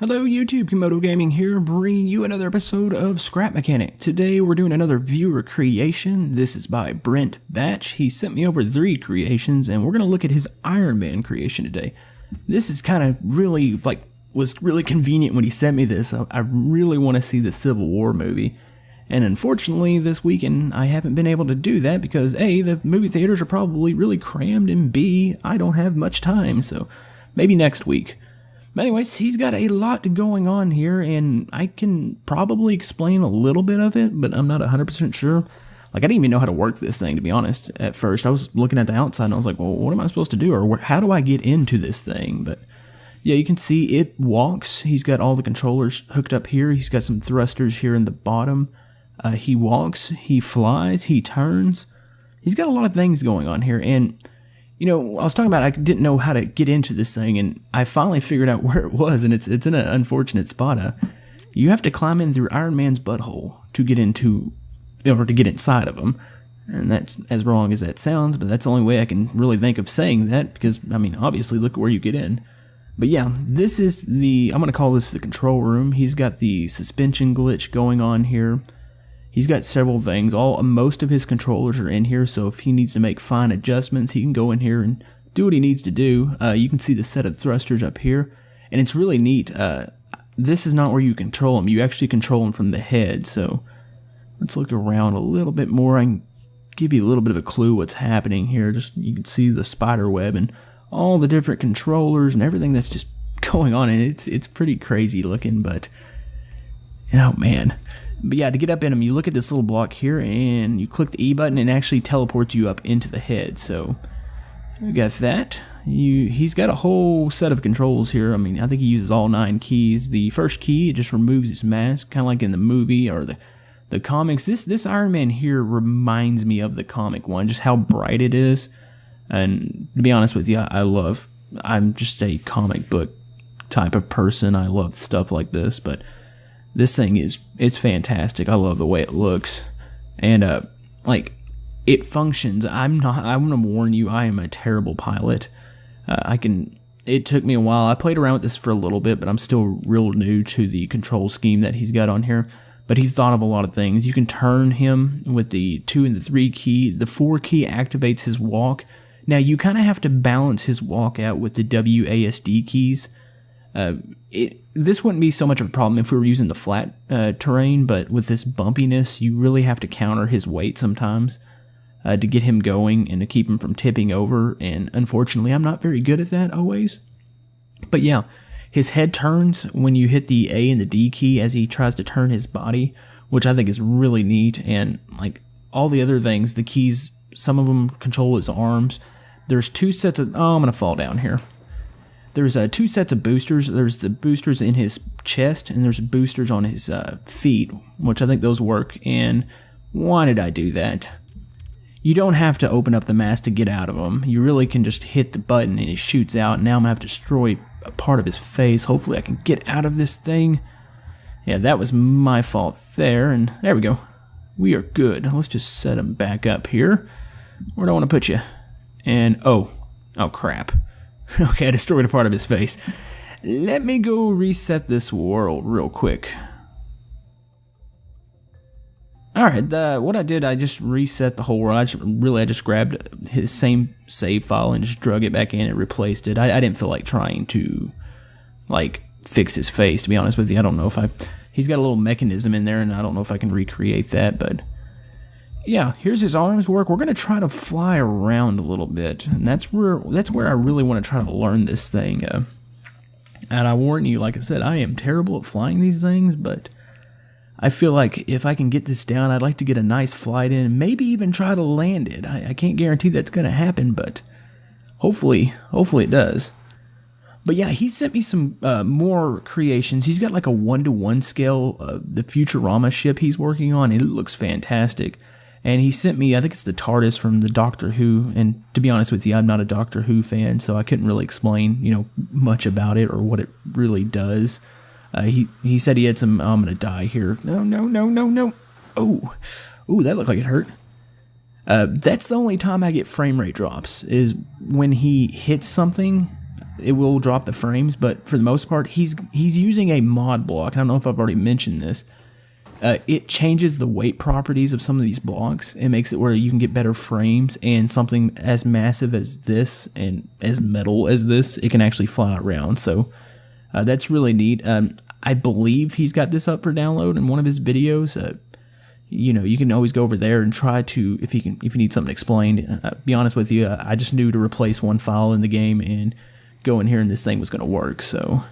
Hello YouTube, Komodo Gaming here, bringing you another episode of Scrap Mechanic. Today we're doing another viewer creation. This is by Brent Batch. He sent me over 3 creations and we're going to look at his Iron Man creation today. This is kind of really, was really convenient when he sent me this. I really want to see the Civil War movie. And unfortunately this weekend I haven't been able to do that because A, the movie theaters are probably really crammed, and B, I don't have much time, so maybe next week. But anyways, he's got a lot going on here, and I can probably explain a little bit of it, but I'm not 100% sure. I didn't even know how to work this thing, to be honest, at first. I was looking at the outside, and I was like, well, what am I supposed to do, or how do I get into this thing? But yeah, you can see it walks. He's got all the controllers hooked up here. He's got some thrusters here in the bottom. He walks, he flies, he turns. He's got a lot of things going on here, and you know, I was talking about I didn't know how to get into this thing, and I finally figured out where it was, and it's in an unfortunate spot. You have to climb in through Iron Man's butthole to get into, or to get inside of him, and that's as wrong as that sounds, but that's the only way I can really think of saying that, because, I mean, obviously, look at where you get in. But yeah, this is I'm going to call this the control room. He's got the suspension glitch going on here. He's got several things. Most of his controllers are in here, so if he needs to make fine adjustments, he can go in here and do what he needs to do. You can see the set of thrusters up here, and it's really neat. This is not where you control them. You actually control them from the head, so let's look around a little bit more. I can give you a little bit of a clue what's happening here. Just you can see the spider web and all the different controllers and everything that's just going on, and it's pretty crazy looking, but oh man. But yeah, to get up in them, you look at this little block here, and you click the E button, and it actually teleports you up into the head. So we got that. He's got a whole set of controls here. I mean, I think he uses all 9 keys. The first key, it just removes his mask, kind of like in the movie or the comics. This Iron Man here reminds me of the comic one, just how bright it is. And to be honest with you, I'm just a comic book type of person. I love stuff like this, but this thing it's fantastic. I love the way it looks, and it functions. I'm gonna warn you, I am a terrible pilot. It took me a while. I played around with this for a little bit, but I'm still real new to the control scheme that he's got on here. But he's thought of a lot of things. You can turn him with the 2 and the 3 key. The 4 key activates his walk. Now you kind of have to balance his walk out with the WASD keys. This wouldn't be so much of a problem if we were using the flat terrain, but with this bumpiness, you really have to counter his weight sometimes to get him going and to keep him from tipping over, and unfortunately, I'm not very good at that always. But yeah, his head turns when you hit the A and the D key as he tries to turn his body, which I think is really neat, and like all the other things, the keys, some of them control his arms. There's 2 sets of, I'm going to fall down here. There's 2 sets of boosters. There's the boosters in his chest, and there's boosters on his feet, which I think those work. And why did I do that? You don't have to open up the mask to get out of them. You really can just hit the button and it shoots out. Now I'm going to have to destroy a part of his face. Hopefully I can get out of this thing. Yeah, that was my fault there, and there we go. We are good. Let's just set him back up here. Where do I want to put you? And, oh crap. Okay, I destroyed a part of his face. Let me go reset this world real quick. Alright, what I did, I just reset the whole world. I just grabbed his same save file and just drug it back in and replaced it. I didn't feel like trying to, fix his face, to be honest with you. I don't know if he's got a little mechanism in there, and I don't know if I can recreate that, but yeah, here's his arms work. We're going to try to fly around a little bit, and that's where I really want to try to learn this thing. And I warn you, like I said, I am terrible at flying these things, but I feel like if I can get this down, I'd like to get a nice flight in, and maybe even try to land it. I can't guarantee that's going to happen, but hopefully it does. But yeah, he sent me some more creations. He's got like a 1-to-1 scale of the Futurama ship he's working on, and it looks fantastic. And he sent me, I think it's the TARDIS from the Doctor Who, and to be honest with you, I'm not a Doctor Who fan, so I couldn't really explain, much about it or what it really does. He said he had some, I'm gonna die here. No. Oh, that looked like it hurt. That's the only time I get frame rate drops, is when he hits something. it will drop the frames, but for the most part, he's using a mod block. I don't know if I've already mentioned this. It changes the weight properties of some of these blocks. It makes it where you can get better frames, and something as massive as this and as metal as this, it can actually fly around. So that's really neat. I believe he's got this up for download in one of his videos. You know, you can always go over there and try to, if you need something explained. Be honest with you, I just knew to replace one file in the game and go in here and this thing was going to work. So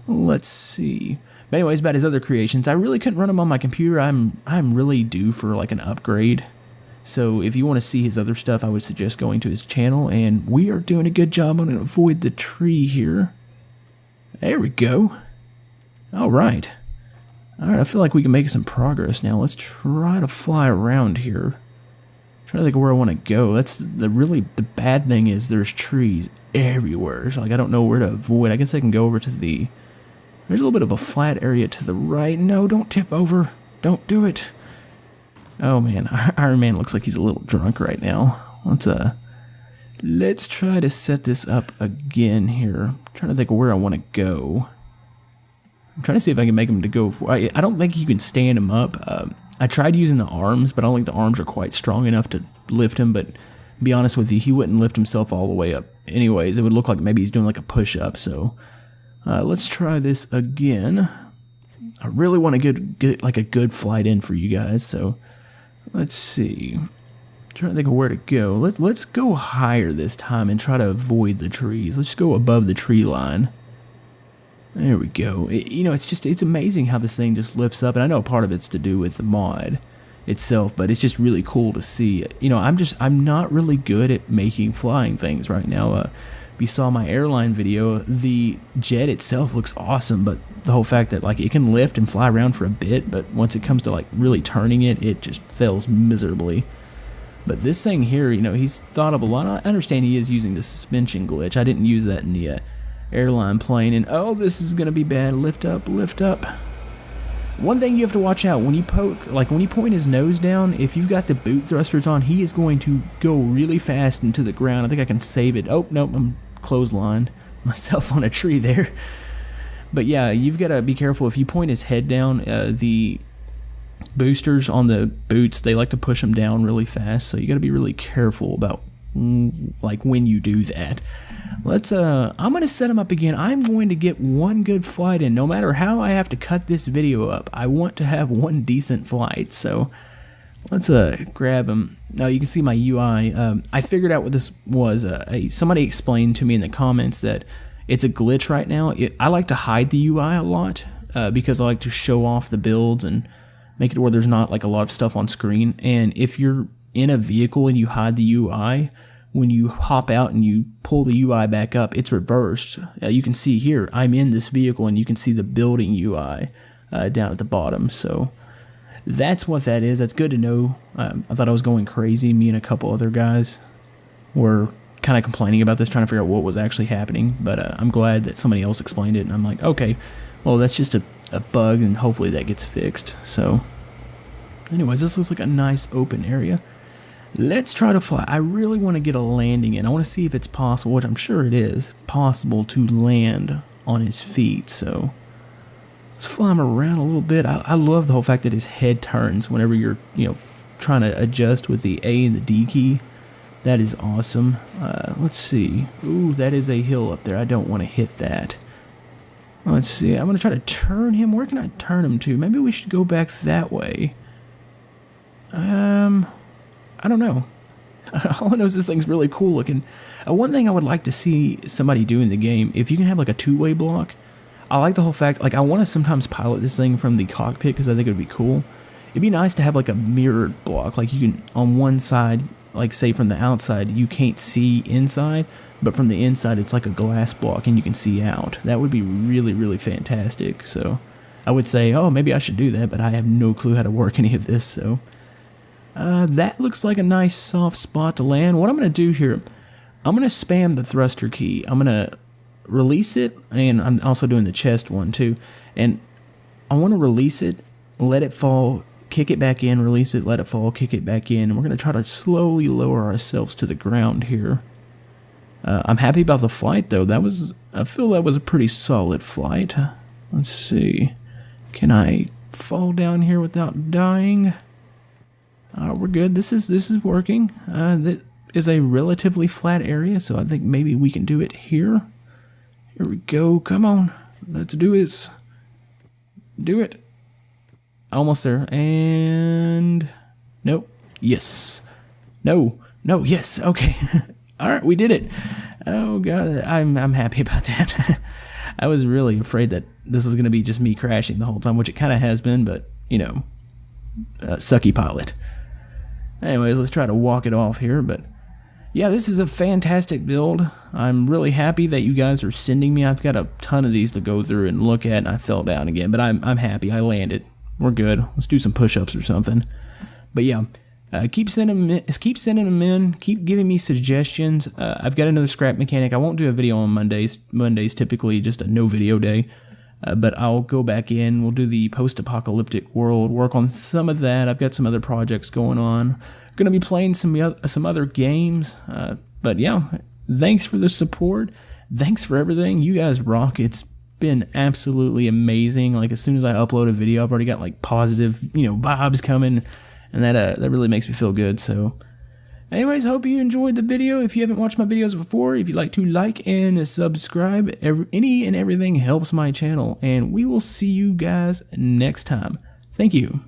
let's see. But anyways, about his other creations, I really couldn't run them on my computer. I'm really due for like an upgrade. So if you want to see his other stuff, I would suggest going to his channel. And we are doing a good job. I'm going to avoid the tree here. There we go. All right. Alright, I feel like we can make some progress now. Let's try to fly around here. Trying to think of where I want to go. That's the bad thing is there's trees everywhere. So like I don't know where to avoid. I guess I can go over to the... There's a little bit of a flat area to the right. No, don't tip over. Don't do it. Oh man, Iron Man looks like he's a little drunk right now. Let's try to set this up again here. I'm trying to think of where I want to go. I'm trying to see if I can make him to go for... I don't think you can stand him up. I tried using the arms, but I don't think the arms are quite strong enough to lift him. But to be honest with you, he wouldn't lift himself all the way up. Anyways, it would look like maybe he's doing like a push-up. So let's try this again. I really want to get like a good flight in for you guys. So let's see. I'm trying to think of where to go. Let's go higher this time and try to avoid the trees. Let's go above the tree line. There we go. It's amazing how this thing just lifts up, and I know part of it's to do with the mod itself, but it's just really cool to see. I'm not really good at making flying things right now. If you saw my airline video, the jet itself looks awesome, but the whole fact that like it can lift and fly around for a bit, but once it comes to like really turning it, it just fails miserably. But this thing here, he's thought of a lot. I understand he is using the suspension glitch. I didn't use that in the airline plane, and oh, this is gonna be bad. Lift up, lift up. One thing you have to watch out when you when you point his nose down, if you've got the boot thrusters on, he is going to go really fast into the ground. I think I can save it. Oh nope, I'm clotheslined myself on a tree there. But yeah, you've got to be careful if you point his head down. The boosters on the boots, they like to push him down really fast, so you got to be really careful about like when you do that. I'm gonna set him up again. I'm going to get one good flight in, no matter how I have to cut this video up. I want to have one decent flight, so let's grab him. Now you can see my UI. I figured out what this was. Somebody explained to me in the comments that it's a glitch right now. I like to hide the UI a lot because I like to show off the builds and make it where there's not like a lot of stuff on screen. And if you're in a vehicle and you hide the UI, when you hop out and you pull the UI back up, it's reversed. You can see here, I'm in this vehicle, and you can see the building UI down at the bottom. So that's what that is. That's good to know. I thought I was going crazy. Me and a couple other guys were kind of complaining about this, trying to figure out what was actually happening. But I'm glad that somebody else explained it, and I'm like, okay, well, that's just a bug, and hopefully that gets fixed. So anyways, this looks like a nice open area. Let's try to fly. I really want to get a landing in. I want to see if it's possible, which I'm sure it is, possible to land on his feet. So let's fly him around a little bit. I love the whole fact that his head turns whenever you're, trying to adjust with the A and the D key. That is awesome. Let's see. Ooh, that is a hill up there. I don't want to hit that. Let's see. I'm going to try to turn him. Where can I turn him to? Maybe we should go back that way. I don't know. All I know is this thing's really cool looking. One thing I would like to see somebody do in the game, if you can have like a two-way block, I like the whole fact, like I want to sometimes pilot this thing from the cockpit because I think it would be cool. It'd be nice to have like a mirrored block, like you can, on one side, like say from the outside, you can't see inside, but from the inside it's like a glass block and you can see out. That would be really, really fantastic. So I would say, oh, maybe I should do that, but I have no clue how to work any of this, so... that looks like a nice soft spot to land. What I'm going to do here, I'm going to spam the thruster key. I'm going to release it, and I'm also doing the chest one too. And I want to release it, let it fall, kick it back in, release it, let it fall, kick it back in. And we're going to try to slowly lower ourselves to the ground here. I'm happy about the flight though. I feel that was a pretty solid flight. Let's see. Can I fall down here without dying? We're good. This is working. That is a relatively flat area, so I think maybe we can do it here. Here we go. Come on. Let's do this. Do it. Almost there. And nope. Yes. No. No. Yes. Okay. All right. We did it. Oh god. I'm happy about that. I was really afraid that this was going to be just me crashing the whole time, which it kind of has been, but you know, sucky pilot. Anyways, let's try to walk it off here, but yeah, this is a fantastic build. I'm really happy that you guys are sending me. I've got a ton of these to go through and look at, and I fell down again, but I'm happy. I landed. We're good. Let's do some push-ups or something. But yeah, keep sending them in. Keep giving me suggestions. I've got another scrap mechanic. I won't do a video on Mondays. Mondays typically just a no video day. But I'll go back in. We'll do the post-apocalyptic world. Work on some of that. I've got some other projects going on. Going to be playing some other games. But yeah, thanks for the support. Thanks for everything. You guys rock. It's been absolutely amazing. Like as soon as I upload a video, I've already got like positive, vibes coming, and that really makes me feel good. So anyways, hope you enjoyed the video. If you haven't watched my videos before, if you'd like to like and subscribe, any and everything helps my channel, and we will see you guys next time. Thank you.